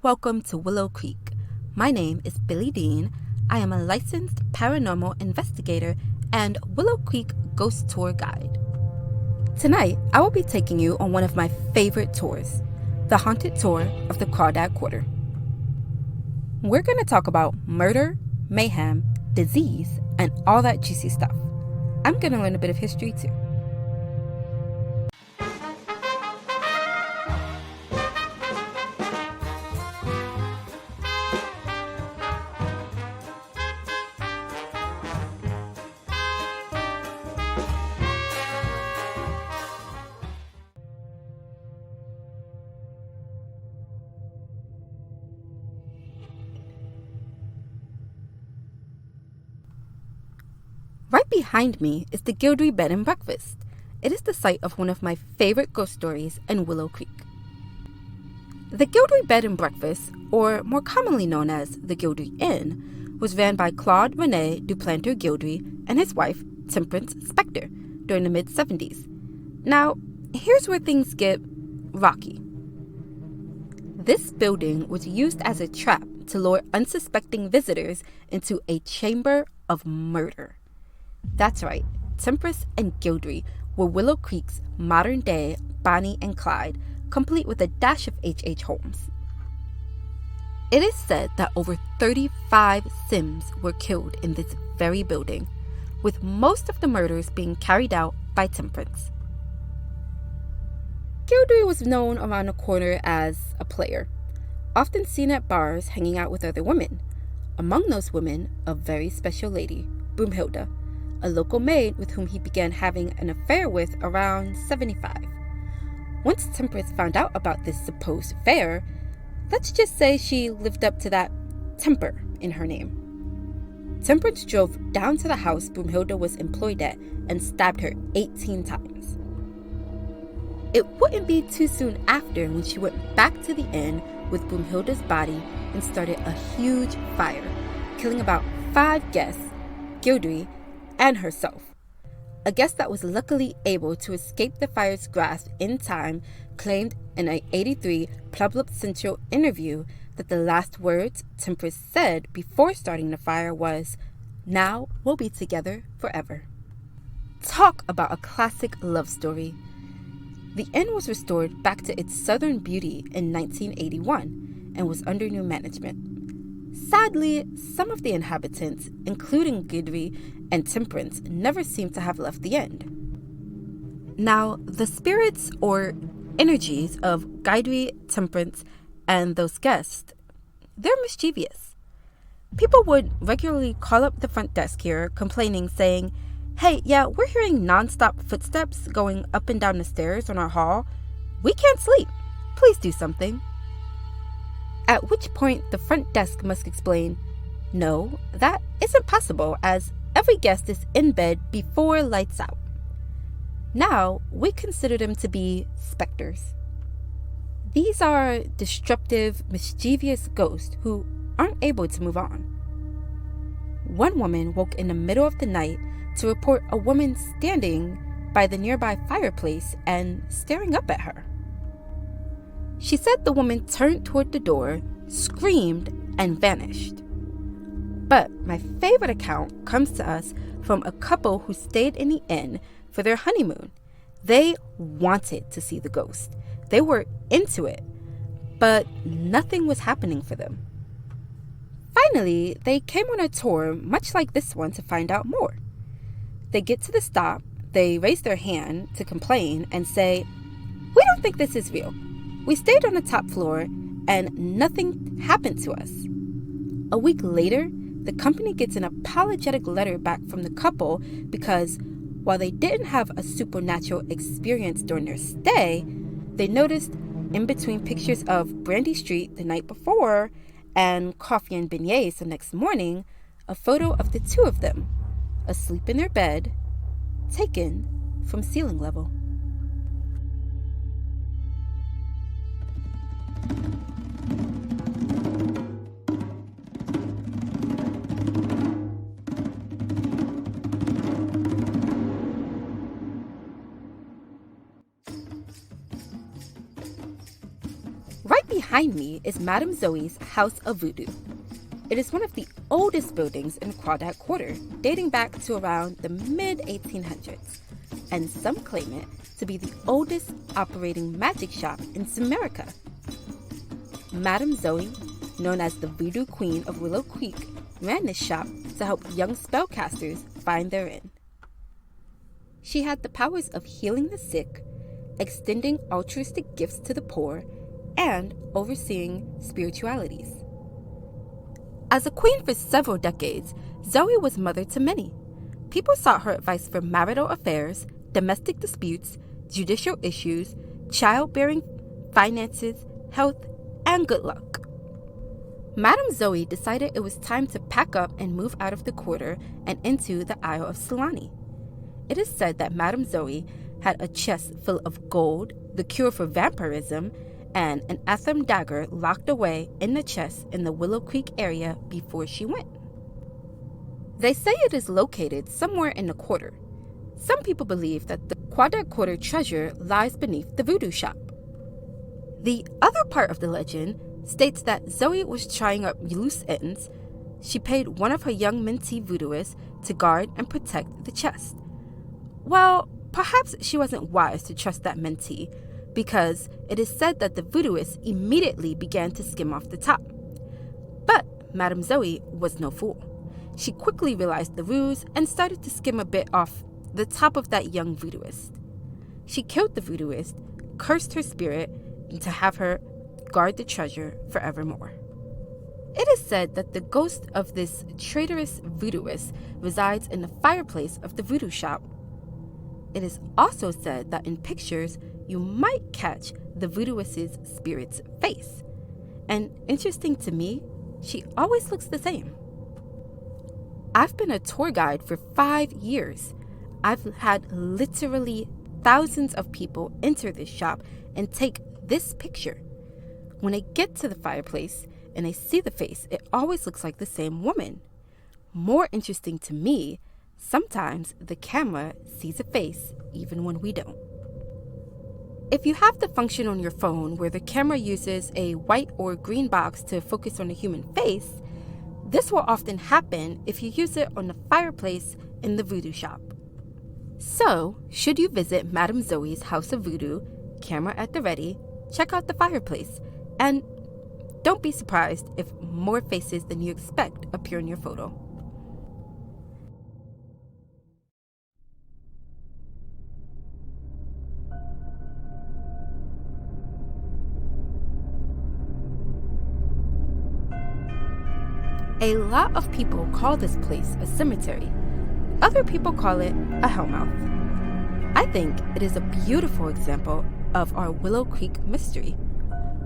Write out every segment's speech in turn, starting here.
Welcome to Willow Creek. My name is Billie Dean. I am a licensed paranormal investigator and Willow Creek ghost tour guide. Tonight, I will be taking you on one of my favorite tours, the haunted tour of the Crawdad Quarter. We're going to talk about murder, mayhem, disease, and all that juicy stuff. I'm going to learn a bit of history too. Right behind me is the Gildry Bed and Breakfast. It is the site of one of my favorite ghost stories in Willow Creek. The Gildry Bed and Breakfast, or more commonly known as the Gildry Inn, was ran by Claude Rene Duplanter Gildry and his wife, Temperance Spector, during the mid-70s. Now, here's where things get rocky. This building was used as a trap to lure unsuspecting visitors into a chamber of murder. That's right, Temperance and Gildry were Willow Creek's modern-day Bonnie and Clyde, complete with a dash of H.H. Holmes. It is said that over 35 Sims were killed in this very building, with most of the murders being carried out by Temperance. Gildry was known around the corner as a player, often seen at bars hanging out with other women. Among those women, a very special lady, Broomhilda, a local maid with whom he began having an affair with around 75. Once Temperance found out about this supposed affair, let's just say she lived up to that temper in her name. Temperance drove down to the house Broomhilda was employed at and stabbed her 18 times. It wouldn't be too soon after when she went back to the inn with Broomhilda's body and started a huge fire, killing about 5 guests, Gildry, and herself. A guest that was luckily able to escape the fire's grasp in time claimed in an 1983 Public Central interview that the last words Temperance said before starting the fire was, "Now we'll be together forever." Talk about a classic love story. The inn was restored back to its southern beauty in 1981 and was under new management. Sadly, some of the inhabitants, including Gildry and Temperance, never seemed to have left the inn. Now, the spirits or energies of Gildry, Temperance, and those guests, they're mischievous. People would regularly call up the front desk here, complaining, saying, "Hey, yeah, we're hearing non-stop footsteps going up and down the stairs on our hall. We can't sleep. Please do something." At which point, the front desk must explain, "No, that isn't possible, as every guest is in bed before lights out." Now, we consider them to be specters. These are disruptive, mischievous ghosts who aren't able to move on. One woman woke in the middle of the night to report a woman standing by the nearby fireplace and staring up at her. She said the woman turned toward the door, screamed, and vanished. But my favorite account comes to us from a couple who stayed in the inn for their honeymoon. They wanted to see the ghost. They were into it, but nothing was happening for them. Finally, they came on a tour much like this one to find out more. They get to the stop, they raise their hand to complain and say, "We don't think this is real. We stayed on the top floor and nothing happened to us." A week later, the company gets an apologetic letter back from the couple because while they didn't have a supernatural experience during their stay, they noticed in between pictures of Brandy Street the night before and coffee and beignets the next morning, a photo of the two of them, asleep in their bed, taken from ceiling level. Right behind me is Madame Zoe's House of Voodoo. It is one of the oldest buildings in Crawdad Quarter, dating back to around the mid-1800s, and some claim it to be the oldest operating magic shop in Simerica. Madame Zoe, known as the Voodoo Queen of Willow Creek, ran this shop to help young spellcasters find their end. She had the powers of healing the sick, extending altruistic gifts to the poor, and overseeing spiritualities. As a queen for several decades, Zoe was mother to many. People sought her advice for marital affairs, domestic disputes, judicial issues, childbearing, finances, health, and good luck. Madame Zoe decided it was time to pack up and move out of the quarter and into the Isle of Solani. It is said that Madame Zoe had a chest full of gold, the cure for vampirism, and an Atham dagger locked away in the chest in the Willow Creek area before she went. They say it is located somewhere in the quarter. Some people believe that the Crawdad Quarter treasure lies beneath the voodoo shop. The other part of the legend states that Zoe was trying up loose ends. She paid one of her young mentee voodooists to guard and protect the chest. Well, perhaps she wasn't wise to trust that mentee, because it is said that the voodooist immediately began to skim off the top. But Madame Zoe was no fool. She quickly realized the ruse and started to skim a bit off the top of that young voodooist. She killed the voodooist, cursed her spirit, and to have her guard the treasure forevermore. It is said that the ghost of this traitorous voodooist resides in the fireplace of the voodoo shop. It is also said that in pictures, you might catch the voodooist's spirit's face. And interesting to me, she always looks the same. I've been a tour guide for 5 years. I've had literally thousands of people enter this shop and take this picture. When I get to the fireplace and I see the face, it always looks like the same woman. More interesting to me, sometimes the camera sees a face even when we don't. If you have the function on your phone where the camera uses a white or green box to focus on a human face, this will often happen if you use it on the fireplace in the voodoo shop. So, should you visit Madame Zoe's House of Voodoo, camera at the ready, check out the fireplace, and don't be surprised if more faces than you expect appear in your photo. A lot of people call this place a cemetery. Other people call it a hellmouth. I think it is a beautiful example of our Willow Creek mystery.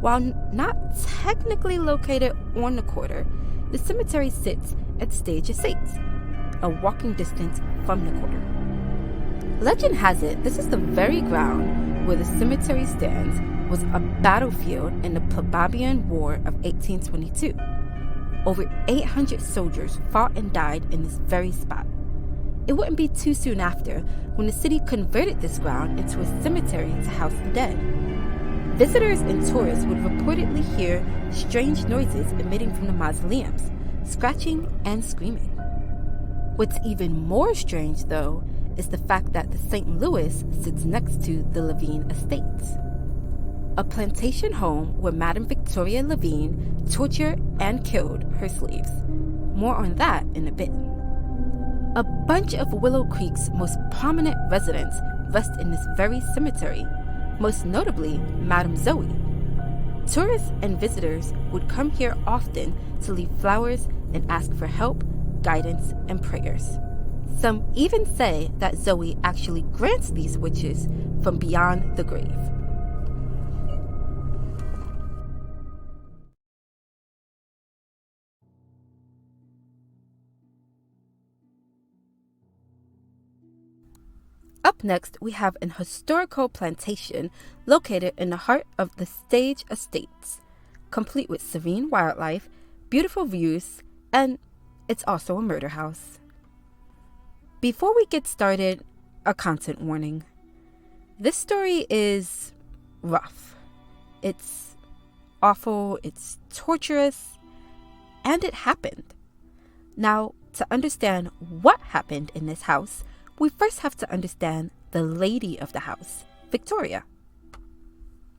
While not technically located on the quarter, the cemetery sits at Stage Estates, a walking distance from the quarter. Legend has it this is the very ground where the cemetery stands was a battlefield in the Plebeian War of 1822. Over 800 soldiers fought and died in this very spot. It wouldn't be too soon after when the city converted this ground into a cemetery to house the dead. Visitors and tourists would reportedly hear strange noises emitting from the mausoleums, scratching and screaming. What's even more strange, though, is the fact that the St. Louis sits next to the Levine Estates, a plantation home where Madame Victoria Levine tortured and killed her slaves. More on that in a bit. A bunch of Willow Creek's most prominent residents rest in this very cemetery, most notably Madame Zoe. Tourists and visitors would come here often to leave flowers and ask for help, guidance, and prayers. Some even say that Zoe actually grants these wishes from beyond the grave. Up next, we have an historical plantation located in the heart of the Stage Estates, complete with serene wildlife, beautiful views, and it's also a murder house. Before we get started, a content warning. This story is rough. It's awful, it's torturous, and it happened. Now, to understand what happened in this house, we first have to understand the lady of the house, Victoria.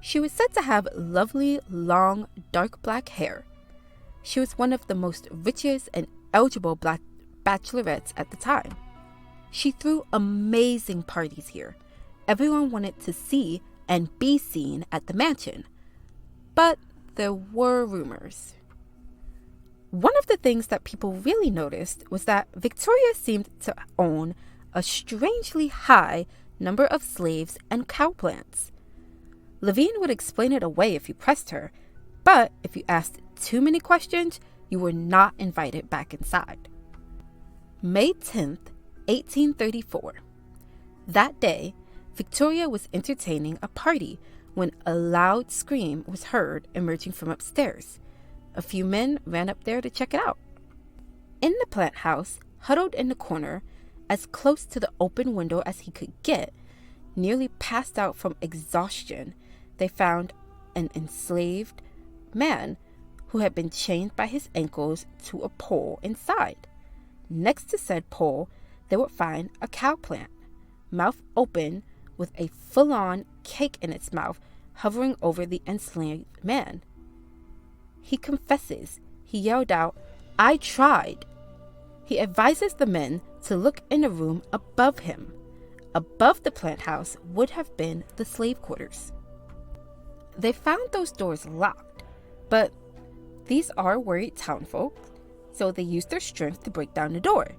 She was said to have lovely, long, dark black hair. She was one of the most richest and eligible black bachelorettes at the time. She threw amazing parties here. Everyone wanted to see and be seen at the mansion. But there were rumors. One of the things that people really noticed was that Victoria seemed to own a strangely high number of slaves and cow plants. Levine would explain it away if you pressed her, but if you asked too many questions, you were not invited back inside. May 10th, 1834. That day, Victoria was entertaining a party when a loud scream was heard emerging from upstairs. A few men ran up there to check it out. In the plant house, huddled in the corner, as close to the open window as he could get, nearly passed out from exhaustion, they found an enslaved man who had been chained by his ankles to a pole inside. Next to said pole, they would find a cow plant, mouth open with a full-on cake in its mouth hovering over the enslaved man. He confesses. He yelled out, "I tried." He advises the men to look in a room above him. Above the plant house would have been the slave quarters. They found those doors locked, but these are worried townfolk, so they used their strength to break down the door.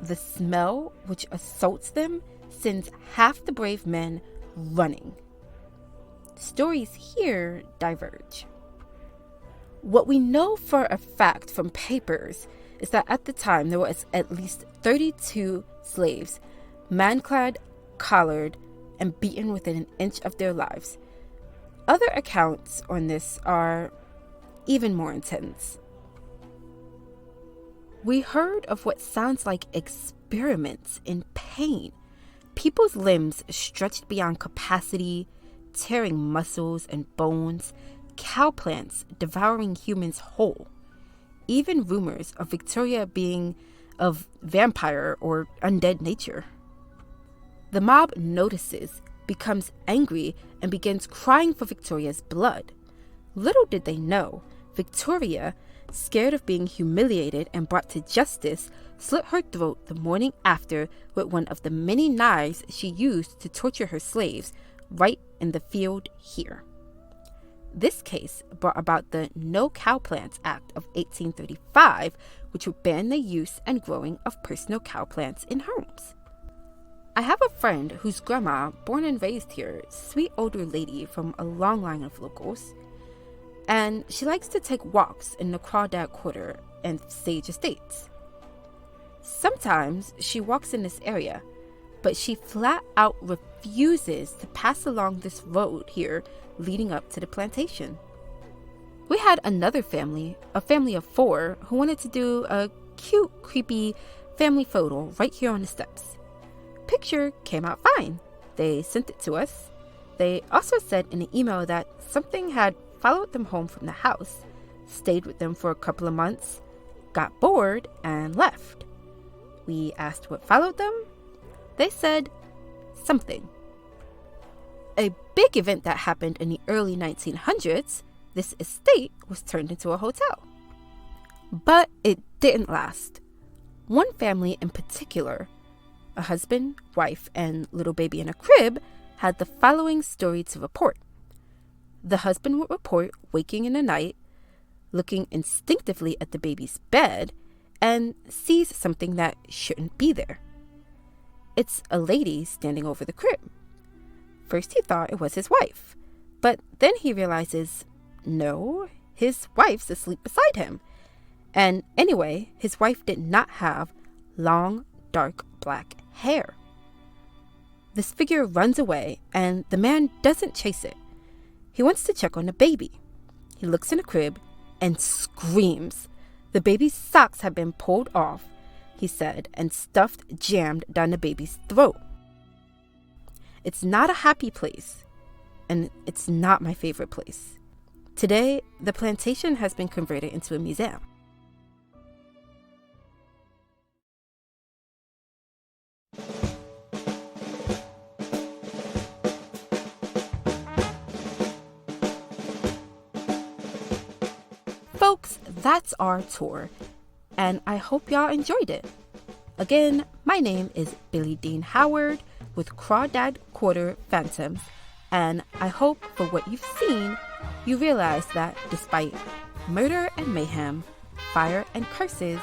The smell which assaults them sends half the brave men running. Stories here diverge. What we know for a fact from papers is that at the time there was at least 32 slaves, man-clad, collared, and beaten within an inch of their lives. Other accounts on this are even more intense. We heard of what sounds like experiments in pain. People's limbs stretched beyond capacity, tearing muscles and bones, cow plants devouring humans whole. Even rumors of Victoria being of vampire or undead nature. The mob notices, becomes angry, and begins crying for Victoria's blood. Little did they know, Victoria, scared of being humiliated and brought to justice, slit her throat the morning after with one of the many knives she used to torture her slaves, right in the field here. This case brought about the No Cow Plants Act of 1835, which would ban the use and growing of personal cow plants in homes. I have a friend whose grandma, born and raised here, sweet older lady from a long line of locals, and she likes to take walks in the Crawdad Quarter and Sage Estates. Sometimes she walks in this area, but she flat out refuses to pass along this road here leading up to the plantation. We had another family, a family of 4, who wanted to do a cute, creepy family photo right here on the steps. Picture came out fine. They sent it to us. They also said in the email that something had followed them home from the house, stayed with them for a couple of months, got bored, and left. We asked what followed them. They said something. A big event that happened in the early 1900s, this estate was turned into a hotel. But it didn't last. One family in particular, a husband, wife, and little baby in a crib, had the following story to report. The husband would report waking in the night, looking instinctively at the baby's bed, and sees something that shouldn't be there. It's a lady standing over the crib. First he thought it was his wife, but then he realizes, no, his wife's asleep beside him. And anyway, his wife did not have long, dark black hair. This figure runs away, and the man doesn't chase it. He wants to check on the baby. He looks in the crib and screams. The baby's socks have been pulled off, he said, and stuffed jammed down the baby's throat. It's not a happy place, and it's not my favorite place. Today, the plantation has been converted into a museum. Folks, that's our tour, and I hope y'all enjoyed it. Again, my name is Billie Dean Howard with Crawdad Quarter Phantoms, and I hope for what you've seen, you realize that despite murder and mayhem, fire and curses,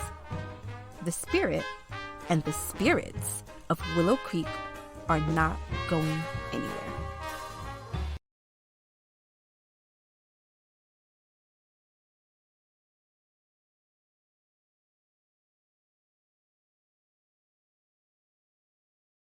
the spirit and the spirits of Willow Creek are not going anywhere.